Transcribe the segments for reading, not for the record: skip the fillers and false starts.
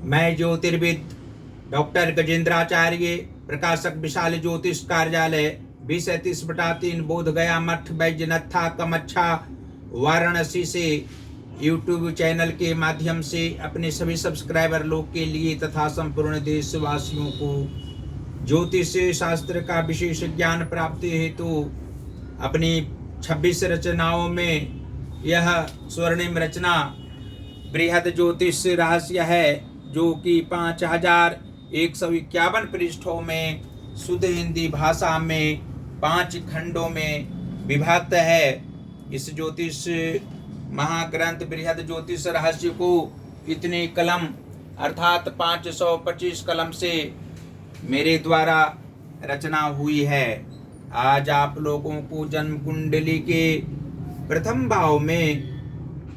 मैं ज्योतिर्विद डॉक्टर गजेंद्राचार्य, प्रकाशक विशाल ज्योतिष कार्यालय 20-30/3 बोध गया मठ बैजनाथा कमच्छा वाराणसी से यूट्यूब चैनल के माध्यम से अपने सभी सब्सक्राइबर लोग के लिए तथा संपूर्ण देशवासियों को ज्योतिष शास्त्र का विशेष ज्ञान प्राप्ति हेतु अपनी 26 रचनाओं में यह स्वर्णिम रचना बृहद ज्योतिष रहस्य है, जो कि 5151 पृष्ठों में शुद्ध हिंदी भाषा में 5 खंडों में विभक्त है। इस ज्योतिष महाग्रंथ बृहद ज्योतिष रहस्य को इतने कलम अर्थात 525 कलम से मेरे द्वारा रचना हुई है। आज आप लोगों को जन्म कुंडली के प्रथम भाव में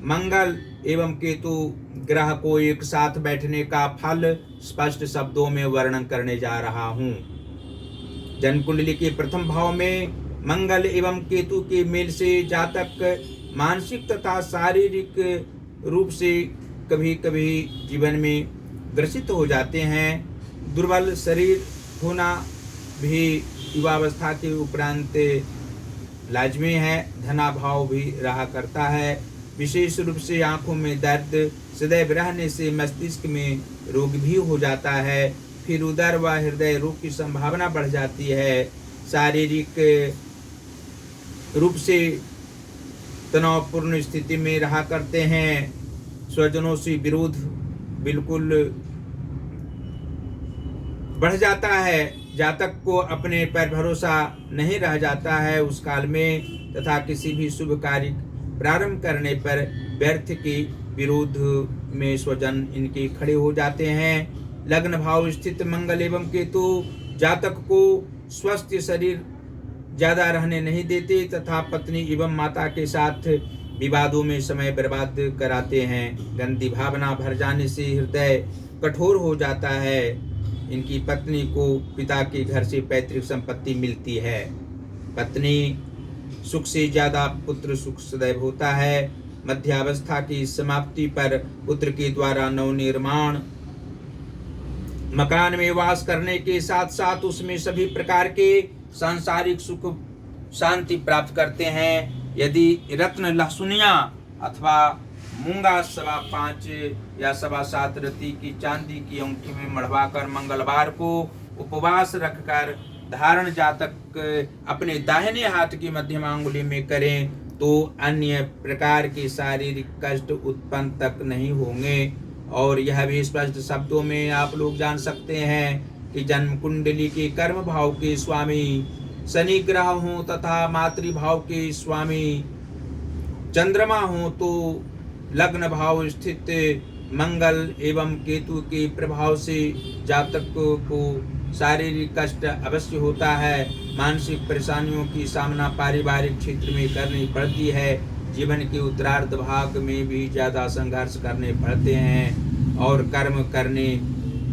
मंगल एवं केतु ग्रह को एक साथ बैठने का फल स्पष्ट शब्दों में वर्णन करने जा रहा हूँ। जन्म कुंडली के प्रथम भाव में मंगल एवं केतु के मेल से जातक मानसिक तथा शारीरिक रूप से कभी कभी जीवन में ग्रसित हो जाते हैं। दुर्बल शरीर होना भी युवावस्था के उपरांत लाजमी है। धनाभाव भी रहा करता है। विशेष रूप से आंखों में दर्द सदैव रहने से मस्तिष्क में रोग भी हो जाता है। फिर उदर व हृदय रोग की संभावना बढ़ जाती है। शारीरिक रूप से तनावपूर्ण स्थिति में रहा करते हैं। स्वजनों से विरोध बिल्कुल बढ़ जाता है। जातक को अपने पर भरोसा नहीं रह जाता है उस काल में, तथा किसी भी शुभ कार्य प्रारंभ करने पर व्यर्थ के विरोध में स्वजन इनके खड़े हो जाते हैं। लग्न भाव स्थित मंगल एवं केतु जातक को स्वस्थ शरीर ज्यादा रहने नहीं देते तथा पत्नी एवं माता के साथ विवादों में समय बर्बाद कराते हैं। गंदी भावना भर जाने से हृदय कठोर हो जाता है। इनकी पत्नी को पिता के घर से पैतृक संपत्ति मिलती है। पत्नी सुख से ज्यादा पुत्र सुख सदैव होता है। मध्यावस्था की समाप्ति पर पुत्र के द्वारा नवनिर्माण मकान में वास करने के साथ साथ उसमें सभी प्रकार के सांसारिक सुख शांति प्राप्त करते हैं। यदि रत्न लहसुनिया अथवा मूंगा 5.25 या 7.25 रत्ती की चांदी की अंगूठी में मढ़वाकर मंगलवार को उपवास रखकर धारण जातक अपने दाहिने हाथ की मध्यम अंगुली में करें तो अन्य प्रकार के शारीरिक कष्ट उत्पन्न तक नहीं होंगे। और यह भी स्पष्ट शब्दों में आप लोग जान सकते हैं कि जन्म कुंडली के कर्म भाव के स्वामी शनि ग्रह हों तथा मातृभाव के स्वामी चंद्रमा हों तो लग्न भाव स्थित मंगल एवं केतु के प्रभाव से जातक को शारीरिक कष्ट अवश्य होता है। मानसिक परेशानियों की सामना पारिवारिक क्षेत्र में करनी पड़ती है। जीवन के उत्तरार्ध भाग में भी ज्यादा संघर्ष करने पड़ते हैं और कर्म करने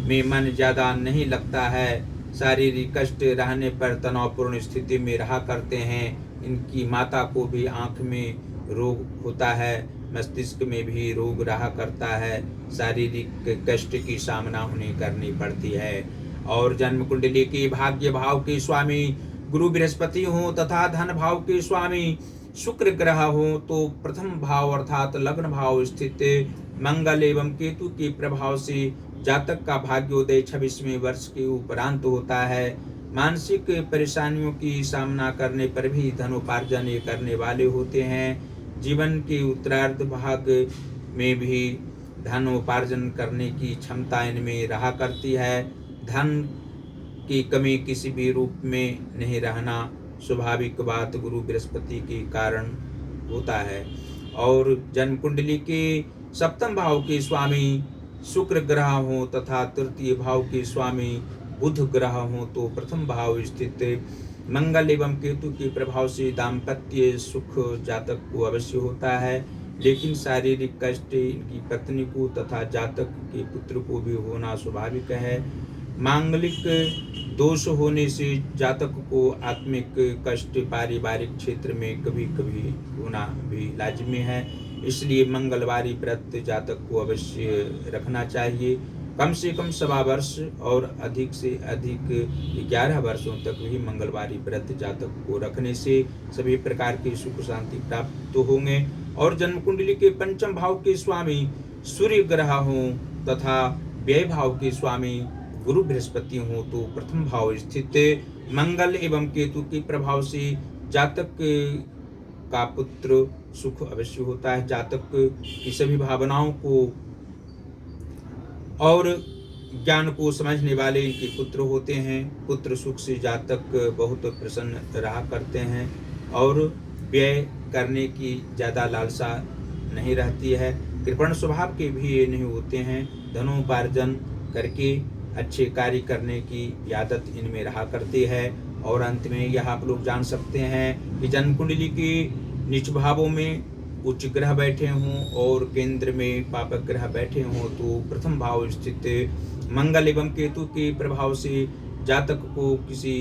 में मन ज्यादा नहीं लगता है। शारीरिक कष्ट रहने पर तनावपूर्ण स्थिति में रहा करते हैं। इनकी माता को भी आंख में रोग होता है, मस्तिष्क में भी रोग रहा करता है। शारीरिक कष्ट की सामना उन्हें करनी पड़ती है। और जन्म कुंडली के भाग्य भाव के स्वामी गुरु बृहस्पति हों तथा धन भाव के स्वामी शुक्र ग्रह हो तो प्रथम भाव अर्थात लग्न भाव स्थित मंगल एवं केतु के प्रभाव से जातक का भाग्योदय 26वें वर्ष के उपरांत होता है। मानसिक परेशानियों की सामना करने पर भी धनोपार्जन ये करने वाले होते हैं। जीवन के उत्तरार्ध भाग में भी धन उपार्जन करने की क्षमता इनमें रहा करती है। धन की कमी किसी भी रूप में नहीं रहना स्वाभाविक बात गुरु बृहस्पति के कारण होता है। और जन्म कुंडली के सप्तम भाव के स्वामी शुक्र ग्रह हो तथा तृतीय भाव के स्वामी बुध ग्रह हो तो प्रथम भाव स्थित मंगल एवं केतु के प्रभाव से दाम्पत्य सुख जातक को अवश्य होता है। लेकिन शारीरिक कष्ट इनकी पत्नी को तथा जातक के पुत्र को भी होना स्वाभाविक है। मांगलिक दोष होने से जातक को आत्मिक कष्ट पारिवारिक क्षेत्र में कभी कभी होना भी लाजमी है। इसलिए मंगलवारी व्रत जातक को अवश्य रखना चाहिए। कम से कम 1.25 वर्ष और अधिक से अधिक 11 वर्षों तक भी मंगलवारी व्रत जातक को रखने से सभी प्रकार की सुख शांति प्राप्त तो होंगे। और जन्म कुंडली के पंचम भाव के स्वामी सूर्य ग्रह हों तथा व्यय भाव के स्वामी गुरु बृहस्पति हों तो प्रथम भाव स्थित मंगल एवं केतु के प्रभाव से जातक का पुत्र सुख अवश्य होता है। जातक की सभी भावनाओं को और ज्ञान को समझने वाले इनके पुत्र होते हैं। पुत्र सुख से जातक बहुत प्रसन्न रहा करते हैं और व्यय करने की ज़्यादा लालसा नहीं रहती है। कृपण स्वभाव के भी ये नहीं होते हैं। धनोपार्जन करके अच्छे कार्य करने की आदत इनमें रहा करती है। और अंत में यह आप लोग जान सकते हैं कि जन्म कुंडली के नीच भावों में उच्च ग्रह बैठे हों और केंद्र में पापक ग्रह बैठे हों तो प्रथम भाव स्थित मंगल एवं केतु के प्रभाव से जातक को किसी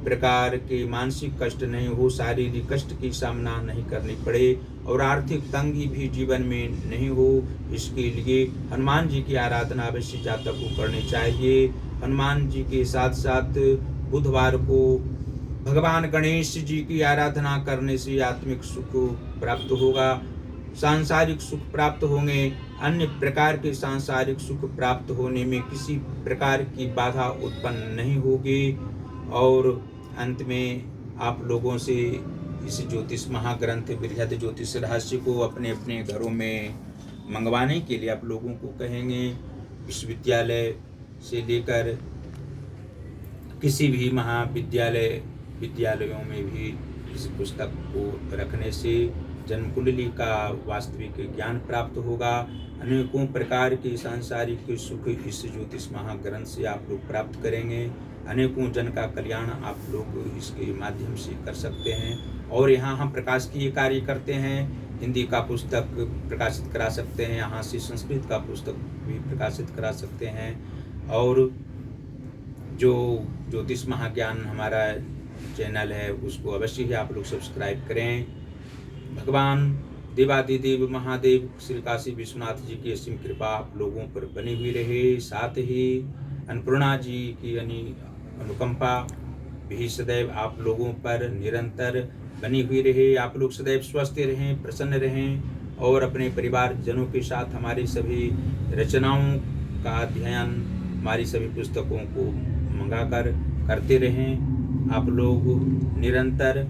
प्रकार के मानसिक कष्ट नहीं हो, शारीरिक कष्ट की सामना नहीं करनी पड़े और आर्थिक तंगी भी जीवन में नहीं हो। इसके लिए हनुमान जी की आराधना अवश्य जातक को करनी चाहिए। हनुमान जी के साथ साथ बुधवार को भगवान गणेश जी की आराधना करने से आत्मिक सुख प्राप्त होगा, सांसारिक सुख प्राप्त होंगे। अन्य प्रकार के सांसारिक सुख प्राप्त होने में किसी प्रकार की बाधा उत्पन्न नहीं होगी। और अंत में आप लोगों से इस ज्योतिष महाग्रंथ बृहद ज्योतिष रहस्य को अपने अपने घरों में मंगवाने के लिए आप लोगों को कहेंगे। विश्वविद्यालय से लेकर किसी भी विद्यालयों में भी इस पुस्तक को रखने से जन्म कुंडली का वास्तविक ज्ञान प्राप्त होगा। अनेकों प्रकार के सांसारिक सुख इस ज्योतिष महाग्रंथ से आप लोग प्राप्त करेंगे। अनेकों जन का कल्याण आप लोग इसके माध्यम से कर सकते हैं। और यहाँ हम प्रकाशकीय कार्य करते हैं। हिंदी का पुस्तक प्रकाशित करा सकते हैं, यहाँ से संस्कृत का पुस्तक भी प्रकाशित करा सकते हैं। और जो ज्योतिष महाज्ञान हमारा चैनल है उसको अवश्य ही आप लोग सब्सक्राइब करें। भगवान देवादिदेव महादेव श्री काशी विश्वनाथ जी की असीम कृपा आप लोगों पर बनी हुई रहे। साथ ही अन्नपूर्णा जी की अनुकंपा भी सदैव आप लोगों पर निरंतर बनी हुई रहे। आप लोग सदैव स्वस्थ रहें, प्रसन्न रहें और अपने परिवारजनों के साथ हमारी सभी रचनाओं का अध्ययन, हमारी सभी पुस्तकों को मंगाकर करते रहें। आप लोग निरंतर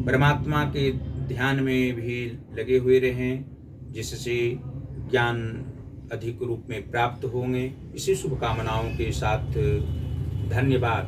परमात्मा के ध्यान में भी लगे हुए रहें, जिससे ज्ञान अधिक रूप में प्राप्त होंगे। इसी शुभकामनाओं के साथ धन्यवाद।